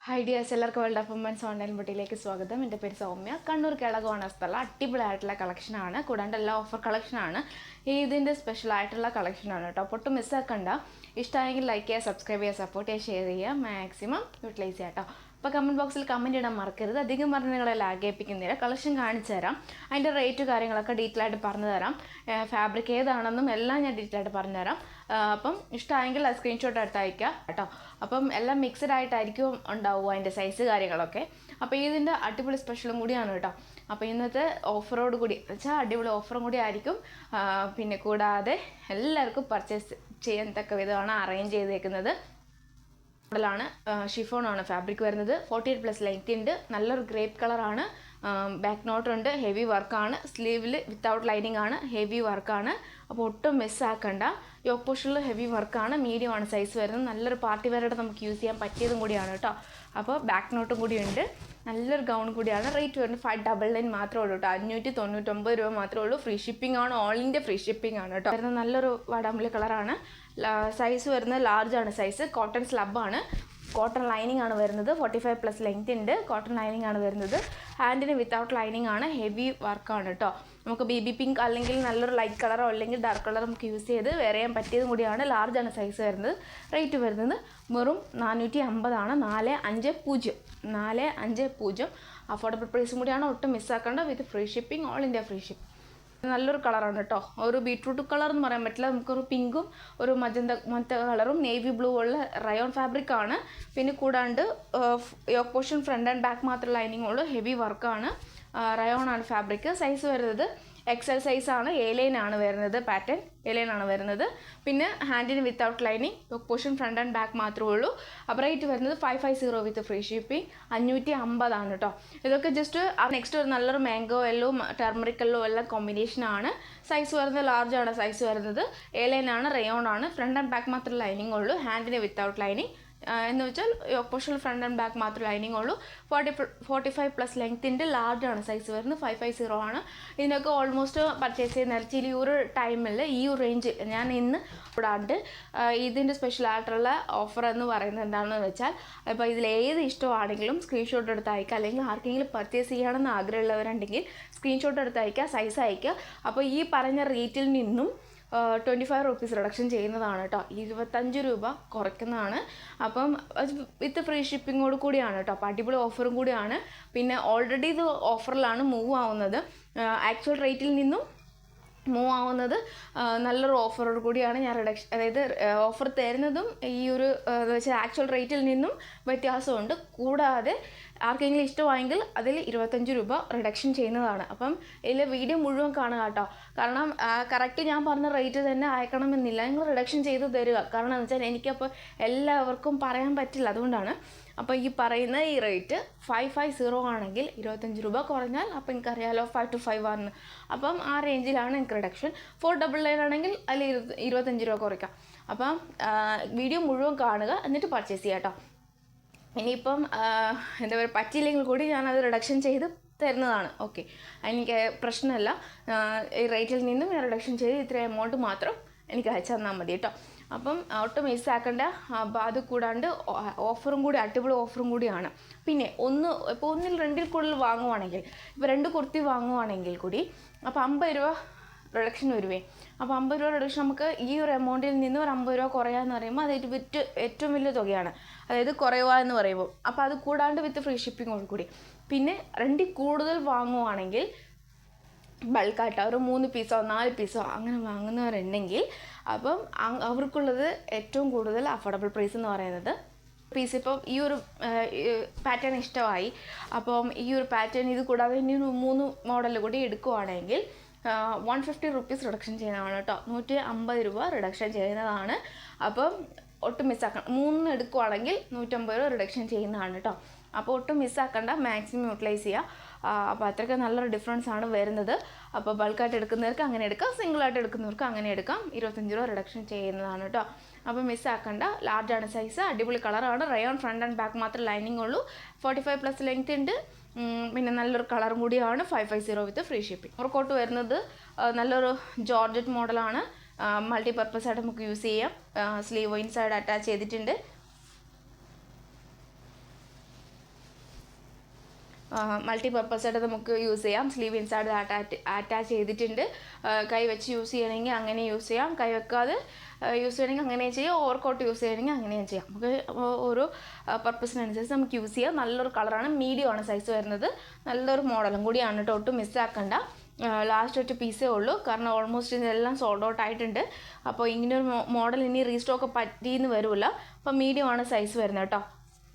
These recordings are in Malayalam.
ഹൈ ഡിയേഴ്സ്, എല്ലാവർക്കും വേൾഡ് ഓഫ് വുമൻസ് ഓൺലൈൻ ബുട്ടിയിലേക്ക് സ്വാഗതം. എൻ്റെ പേര് സൗമ്യ. കണ്ണൂർ കേളകോണ സ്ഥലം അടിപൊളിയായിട്ടുള്ള കളക്ഷനാണ്, കൂടാണ്ട് എല്ലാ ഓഫർ കളക്ഷനാണ്. ഇതിൻ്റെ സ്പെഷ്യലായിട്ടുള്ള കളക്ഷനാണ് കേട്ടോ. അപ്പോൾ ഒട്ടും മിസ്സാക്കണ്ട. ഇഷ്ടമായെങ്കിൽ ലൈക്ക് ചെയ്യുക, സബ്സ്ക്രൈബ് ചെയ്യുക, സപ്പോർട്ട് ചെയ്യുക, ഷെയർ ചെയ്യുക, മാക്സിമം യൂട്ടിലൈസ് ചെയ്യുക കേട്ടോ. അപ്പോൾ കമൻറ്റ് ബോക്സിൽ കമൻറ്റ് ഇടാൻ മറക്കരുത്. അധികം പറഞ്ഞ് നിങ്ങളെ ലാഗേപ്പിക്കുന്നില്ല. കളക്ഷൻ കാണിച്ചു തരാം, അതിൻ്റെ റേറ്റ് കാര്യങ്ങളൊക്കെ ഡീറ്റെയിൽ ആയിട്ട് പറഞ്ഞു തരാം. ഫാബ്രിക് ഏതാണെന്നും എല്ലാം ഞാൻ ഡീറ്റെയിൽ ആയിട്ട് പറഞ്ഞു തരാം. അപ്പം ഇഷ്ടമായെങ്കിൽ അത് സ്ക്രീൻഷോട്ട് എടുത്ത് അയക്കുക കേട്ടോ. അപ്പം എല്ലാം മിക്സഡ് ആയിട്ടായിരിക്കും ഉണ്ടാവുക അതിൻ്റെ സൈസ് കാര്യങ്ങളൊക്കെ. അപ്പോൾ ഇതിൻ്റെ അടിപൊളി സ്പെഷ്യലും കൂടിയാണ് കേട്ടോ. അപ്പോൾ ഇന്നത്തെ ഓഫറോട് കൂടി വെച്ചാൽ അടിപൊളി ഓഫറും കൂടി ആയിരിക്കും. പിന്നെ കൂടാതെ എല്ലാവർക്കും പർച്ചേസ് ചെയ്യാൻ തക്ക വിധമാണ് അറേഞ്ച് ചെയ്തേക്കുന്നത്. മോഡലാണ്, ഷിഫോണാണ് ഫാബ്രിക് വരുന്നത്. 48+ ലെങ്ത് ഉണ്ട്. നല്ലൊരു ഗ്രേപ്പ് കളറാണ്. ബാക്ക് നോട്ട് ഉണ്ട്. ഹെവി വർക്കാണ്. സ്ലീവിൽ വിത്തൗട്ട് ലൈനിങ് ആണ്. ഹെവി വർക്കാണ്. അപ്പോൾ ഒട്ടും മിസ്സാക്കണ്ട. യോക്ക് പോർഷനിൽ ഹെവി വർക്കാണ്. മീഡിയം ആണ് സൈസ് വരുന്നത്. നല്ലൊരു പാർട്ടി വെയറായിട്ട് നമുക്ക് യൂസ് ചെയ്യാൻ പറ്റിയതും കൂടിയാണ് കേട്ടോ. അപ്പോൾ ബാക്ക് നോട്ടും കൂടി ഉണ്ട്. നല്ലൊരു ഗൗൺ കൂടിയാണ്. റേറ്റ് വരുന്നത് 599 മാത്രമേ ഉള്ളൂ കേട്ടോ. 599 രൂപ മാത്രമേ ഉള്ളൂ. ഫ്രീ ഷിപ്പിംഗ് ആണ്. ഓൾ ഇന്ത്യ ഫ്രീ ഷിപ്പിംഗ് ആണ് കേട്ടോ. വരുന്നത് നല്ലൊരു വാടാമ്പുളി കളറാണ്. സൈസ് വരുന്നത് ലാർജ് ആണ് സൈസ്. കോട്ടൺ സ്ലബാണ്. കോട്ടൺ ലൈനിങ് ആണ് വരുന്നത്. 45+ ലെങ്ത് ഉണ്ട്. കോട്ടൺ ലൈനിങ് ആണ് വരുന്നത്. ഹാൻഡിന് വിത്തൗട്ട് ലൈനിങ് ആണ്. ഹെവി വർക്കാണ് കേട്ടോ. നമുക്ക് ബേബി പിങ്ക് അല്ലെങ്കിൽ നല്ലൊരു ലൈറ്റ് കളറോ അല്ലെങ്കിൽ ഡാർക്ക് കളറോ നമുക്ക് യൂസ് ചെയ്ത് വെയർ ചെയ്യാൻ പറ്റിയതും കൂടിയാണ്. ലാർജ് ആണ് സൈസ് വരുന്നത്. റേറ്റ് വരുന്നത് വെറും 450 ആണ്. 450 അഫോർഡബിൾ പ്രൈസും കൂടിയാണ്. ഒട്ടും മിസ്സാക്കേണ്ട. With free shipping, all India free shipping. നല്ലൊരു കളറാണ് കേട്ടോ. ഒരു ബീട്രൂട്ട് കളർ എന്ന് പറയാൻ പറ്റില്ല. നമുക്കൊരു പിങ്കും ഒരു മറ്റ കളറും നേവി ബ്ലൂ ഉള്ള റയോൺ ഫാബ്രിക് ആണ്. പിന്നെ കൂടാണ്ട് yoke portion front and back മാത്രം ലൈനിങ് ഉള്ളൂ. ഹെവി വർക്കാണ്. റയോൺ ആണ് ഫാബ്രിക്. സൈസ് വരുന്നത് എക്സൽ സൈസാണ്. ആണ് വരുന്നത്. പാറ്റേൺ ആണ് വരുന്നത്. പിന്നെ ഹാൻഡിന് without lining. Yoke portion front and back മാത്രമേ ഉള്ളൂ. അപ്പോൾ റേറ്റ് വരുന്നത് 550 വിത്ത് ഫ്രീ ഷിപ്പിംഗ്. 550 ആണ് കേട്ടോ. ഇതൊക്കെ ജസ്റ്റ് നെക്സ്റ്റ് ഒരു നല്ലൊരു മാംഗോ യെല്ലോ, ടെർമറിക് യെല്ലോ എല്ലാം കോമ്പിനേഷനാണ്. സൈസ് വരുന്നത് ലാർജ് ആണ് സൈസ് വരുന്നത്. ആണ്. റയോൺ ആണ്. ഫ്രണ്ട് ആൻഡ് ബാക്ക് മാത്രമേ ലൈനിങ് ഉള്ളൂ. ഹാൻഡിന് വിത്തൗട്ട് ലൈനിങ് എന്ന് വെച്ചാൽ yoke portion front and back മാത്രം ലൈനിങ് ഉള്ളൂ. 45+ ലെങ്ത്തിൻ്റെ ലാർജ് ആണ് സൈസ് വരുന്നത്. 550 ആണ്. ഇതിനൊക്കെ ഓൾമോസ്റ്റ് പർച്ചേസ് ചെയ്യുന്ന ഈ ഒരു ടൈമിൽ ഈ ഒരു റേഞ്ച് ഞാൻ ഇന്ന് കൂടാണ്ട് ഇതിൻ്റെ സ്പെഷ്യലായിട്ടുള്ള ഓഫർ എന്ന് പറയുന്നത് എന്താണെന്ന് വെച്ചാൽ, ഇപ്പോൾ ഇതിലേത് ഇഷ്ടമാണെങ്കിലും സ്ക്രീൻഷോട്ട് എടുത്ത് അയക്കുക. അല്ലെങ്കിൽ ആർക്കെങ്കിലും പർച്ചേസ് ചെയ്യണമെന്ന് ആഗ്രഹമുള്ളവരുണ്ടെങ്കിൽ സ്ക്രീൻഷോട്ട് എടുത്ത് അയക്കുക, സൈസ് അയക്കുക. അപ്പോൾ ഈ പറഞ്ഞ റേറ്റിൽ നിന്നും 25 റുപ്പീസ് റിഡക്ഷൻ ചെയ്യുന്നതാണ് കേട്ടോ. 25 രൂപ കുറയ്ക്കുന്നതാണ്. അപ്പം വിത്ത് ഫ്രീ ഷിപ്പിങ്ങോട് കൂടിയാണ് കേട്ടോ. അപ്പോൾ അടിപൊളി ഓഫറും കൂടിയാണ്. പിന്നെ ഓൾറെഡി ഇത് ഓഫറിലാണ് മൂവ് ആവുന്നത്. ആക്ച്വൽ റേറ്റിൽ നിന്നും മൂവ് ആവുന്നത് നല്ലൊരു ഓഫറോട് കൂടിയാണ് ഞാൻ റിഡക്ഷൻ, അതായത് ഓഫർ തരുന്നതും ഈ ഒരു എന്ന് വെച്ചാൽ ആക്ച്വൽ റേറ്റിൽ നിന്നും വ്യത്യാസമുണ്ട്. കൂടാതെ ആർക്കെങ്കിലും ഇഷ്ടമായെങ്കിൽ അതിൽ 25 രൂപ റിഡക്ഷൻ ചെയ്യുന്നതാണ്. അപ്പം ഇതിൽ വീഡിയോ മുഴുവൻ കാണുക കേട്ടോ. കാരണം കറക്റ്റ് ഞാൻ പറഞ്ഞ റേറ്റ് തന്നെ അയക്കണമെന്നില്ല. നിങ്ങൾ റിഡക്ഷൻ ചെയ്ത് തരിക. കാരണം എന്ന് വെച്ചാൽ എനിക്കപ്പോൾ എല്ലാവർക്കും പറയാൻ പറ്റില്ല. അതുകൊണ്ടാണ്. അപ്പോൾ ഈ പറയുന്ന ഈ റേറ്റ് 550 ആണെങ്കിൽ 25 രൂപ കുറഞ്ഞാൽ അപ്പോൾ എനിക്കറിയാലോ 5 to 5 ആണ്. അപ്പം ആ റേഞ്ചിലാണ് എനിക്ക് റിഡക്ഷൻ. 499 ആണെങ്കിൽ അതിൽ 25 രൂപ കുറയ്ക്കാം. അപ്പം വീഡിയോ മുഴുവൻ കാണുക, എന്നിട്ട് പർച്ചേസ് ചെയ്യാം കേട്ടോ. ഇനിയിപ്പം എന്താ പറയുക, പറ്റിയില്ലെങ്കിൽ കൂടി ഞാനത് റിഡക്ഷൻ ചെയ്ത് തരുന്നതാണ്. ഓക്കെ, എനിക്ക് പ്രശ്നമല്ല. ഈ റേറ്റിൽ നിന്നും ഞാൻ റിഡക്ഷൻ ചെയ്ത് ഇത്ര എമൗണ്ട് മാത്രം എനിക്ക് അയച്ചു തന്നാൽ മതി കേട്ടോ. അപ്പം ഒട്ടും മിസ്സാക്കേണ്ട. അപ്പോൾ അത് കൂടാണ്ട് ഓഫറും കൂടി, അടിപൊളി ഓഫറും കൂടിയാണ്. പിന്നെ ഇപ്പോൾ ഒന്നിൽ 2ൽ കൂടുതൽ വാങ്ങുവാണെങ്കിൽ, ഇപ്പോൾ 2 കുർത്തി വാങ്ങുവാണെങ്കിൽ കൂടി അപ്പോൾ 50 രൂപ റിഡക്ഷൻ വരുവേ. അപ്പോൾ 50 രൂപ റിഡക്ഷൻ നമുക്ക് ഈ ഒരു എമൗണ്ടിൽ നിന്ന് ഒരു 50 രൂപ കുറയാന്ന് പറയുമ്പോൾ അതായത് ഏറ്റവും വലിയ തുകയാണ്. അതായത് കുറയുക എന്ന് പറയുമ്പോൾ. അപ്പോൾ അത് കൂടാണ്ട് വിത്ത് ഫ്രീ ഷിപ്പിങ്ങോട് കൂടി. പിന്നെ 2ൽ കൂടുതൽ വാങ്ങുവാണെങ്കിൽ ബൾക്കായിട്ട് ഒരു 3 പീസോ 4 പീസോ അങ്ങനെ വാങ്ങുന്നവരുണ്ടെങ്കിൽ അപ്പം അവർക്കുള്ളത് ഏറ്റവും കൂടുതൽ അഫോർഡബിൾ പ്രൈസ് എന്ന് പറയുന്നത് പീസ്. ഇപ്പം ഈ ഒരു പാറ്റേൺ ഇഷ്ടമായി, അപ്പം ഈ ഒരു പാറ്റേൺ ഇത് കൂടാതെ ഇനി 3 മോഡൽ കൂടി എടുക്കുവാണെങ്കിൽ 150 റുപ്പീസ് റിഡക്ഷൻ ചെയ്യുന്നതാണ് കേട്ടോ. 150 രൂപ റിഡക്ഷൻ ചെയ്യുന്നതാണ്. അപ്പം ഒട്ടും മിസ്സാക്കണം. 3 എടുക്കുവാണെങ്കിൽ 150 രൂപ റിഡക്ഷൻ ചെയ്യുന്നതാണ് കേട്ടോ. അപ്പോൾ ഒട്ടും മിസ്സാക്കണ്ട, മാക്സിമം യൂട്ടിലൈസ് ചെയ്യുക. അപ്പോൾ അത്രയ്ക്ക് നല്ലൊരു ഡിഫറൻസ് ആണ് വരുന്നത്. അപ്പോൾ ബൾക്കായിട്ട് എടുക്കുന്നവർക്ക് അങ്ങനെ എടുക്കാം, സിംഗിളായിട്ട് എടുക്കുന്നവർക്ക് അങ്ങനെ എടുക്കാം. 25 രൂപ റിഡക്ഷൻ ചെയ്യുന്നതാണ് കേട്ടോ. അപ്പോൾ മിസ്സാക്കണ്ട. ലാർജ് ആണ് സൈസ്. അടിപൊളി കളറാണ്. റയോൺ ഫ്രണ്ട് ആൻഡ് ബാക്ക് മാത്രം ലൈനിങ് ഉള്ളൂ. 45+ ലെങ്ത് ഉണ്ട്. പിന്നെ നല്ലൊരു കളറും കൂടിയാണ്. 550 വിത്ത് ഫ്രീ ഷിപ്പിംഗ്. ഓവർകോട്ട് വരുന്നത് നല്ലൊരു ജോർജറ്റ് മോഡലാണ്. മൾട്ടിപർപ്പസ് ആയിട്ട് നമുക്ക് യൂസ് ചെയ്യാം. സ്ലീവ് ഇൻസൈഡ് അറ്റാച്ച് ചെയ്തിട്ടുണ്ട്. മൾട്ടി പർപ്പസ് ആയിട്ട് നമുക്ക് യൂസ് ചെയ്യാം. സ്ലീവ് ഇൻസൈഡ് അറ്റാച്ച് ചെയ്തിട്ടുണ്ട്. കൈ വെച്ച് യൂസ് ചെയ്യണമെങ്കിൽ അങ്ങനെ യൂസ് ചെയ്യാം, കൈ വെക്കാതെ യൂസ് ചെയ്യണമെങ്കിൽ അങ്ങനെ ചെയ്യാം, ഓവർകോട്ട് യൂസ് ചെയ്യണമെങ്കിൽ അങ്ങനെയും ചെയ്യാം. നമുക്ക് ഓരോ പർപ്പസിനനുസരിച്ച് നമുക്ക് യൂസ് ചെയ്യാം. നല്ലൊരു കളറാണ്, മീഡിയം ആണ് സൈസ് വരുന്നത്. നല്ലൊരു മോഡലും കൂടിയാണ് കേട്ടോ, ഒട്ടും മിസ്സാക്കണ്ട. ലാസ്റ്റ് ഒറ്റ പീസേ ഉള്ളൂ, കാരണം ഓൾമോസ്റ്റ് ഇതെല്ലാം സോൾഡ് ഔട്ട് ആയിട്ടുണ്ട്. അപ്പോൾ ഇങ്ങനൊരു മോഡൽ ഇനി റീസ്റ്റോക്ക് പറ്റിയെന്ന് വരില്ല. അപ്പോൾ മീഡിയം ആണ് സൈസ് വരുന്നത് കേട്ടോ.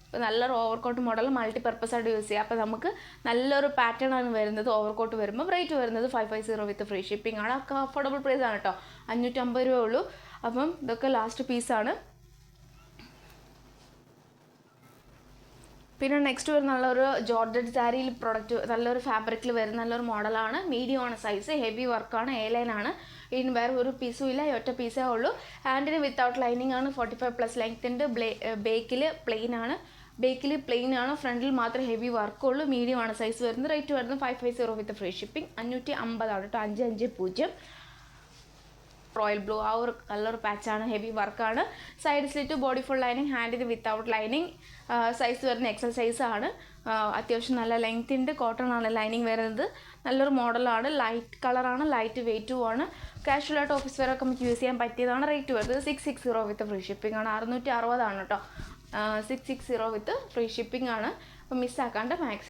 അപ്പോൾ നല്ലൊരു ഓവർകോട്ട് മോഡൽ മൾട്ടി പർപ്പസ് ആയിട്ട് യൂസ് ചെയ്യാം. അപ്പോൾ നമുക്ക് നല്ലൊരു പാറ്റേൺ ആണ് വരുന്നത്. ഓവർകോട്ട് വരുമ്പോൾ റേറ്റ് വരുന്നത് 550 വിത്ത് ഫ്രീ ഷിപ്പിംഗ് ആണ്. ഒക്കെ അഫോർഡബിൾ പ്രൈസ് ആണ് കേട്ടോ, 550 രൂപ ഉള്ളൂ. അപ്പം ഇതൊക്കെ ലാസ്റ്റ് പീസാണ്. പിന്നെ നെക്സ്റ്റ് വരുന്ന നല്ലൊരു ജോർജറ്റ് സാരിയിൽ പ്രൊഡക്റ്റ്, നല്ലൊരു ഫാബ്രിക്കിൽ വരുന്ന നല്ലൊരു മോഡലാണ്. മീഡിയം ആണ് സൈസ്, ഹെവി വർക്കാണ്, എ ലൈനാണ്. ഇതിന് വേറെ ഒരു പീസും ഇല്ല, ഒറ്റ പീസേ ഉള്ളൂ. ഹാൻഡിന് വിത്തൗട്ട് ലൈനിങ് ആണ്, 45+ ലെങ്ത് ഉണ്ട്. ബേക്കിൽ പ്ലെയിൻ ആണ്, ഫ്രണ്ടിൽ മാത്രമേ ഹെവി വർക്കുള്ളൂ. മീഡിയം ആണ് സൈസ് വരുന്നത്. റേറ്റ് വരുന്നത് 550 വിത്ത് ഫ്രീ ഷിപ്പിംഗ്, 550 ആണ് കേട്ടോ, 550. റോയൽ ബ്ലൂ, ആ ഒരു നല്ലൊരു പാച്ചാണ്, ഹെവി വർക്കാണ്. Side slit, body full lining, ഹാൻഡിന് വിത്തൗട്ട് ലൈനിങ്. സൈസ് വരുന്ന എക്സൽ സൈസാണ്. അത്യാവശ്യം നല്ല ലെങ്ത് ഉണ്ട്. കോട്ടൺ ആണ് ലൈനിങ് വരുന്നത്. നല്ലൊരു മോഡലാണ്, ലൈറ്റ് കളറാണ്, ലൈറ്റ് വെയ്റ്റും ആണ്. കാഷ്വലായിട്ട് ഓഫീസ് വെയറൊക്കെ നമുക്ക് യൂസ് ചെയ്യാൻ പറ്റിയതാണ്. റേറ്റ് വരുന്നത് 660 വിത്ത് ഫ്രീ ഷിപ്പിംഗ് ആണ്, 660 ആണ് കേട്ടോ. 660 വിത്ത് ഫ്രീ ഷിപ്പിംഗ് ആണ്. അപ്പോൾ മിസ്സാക്കാണ്ട് മാക്സിമം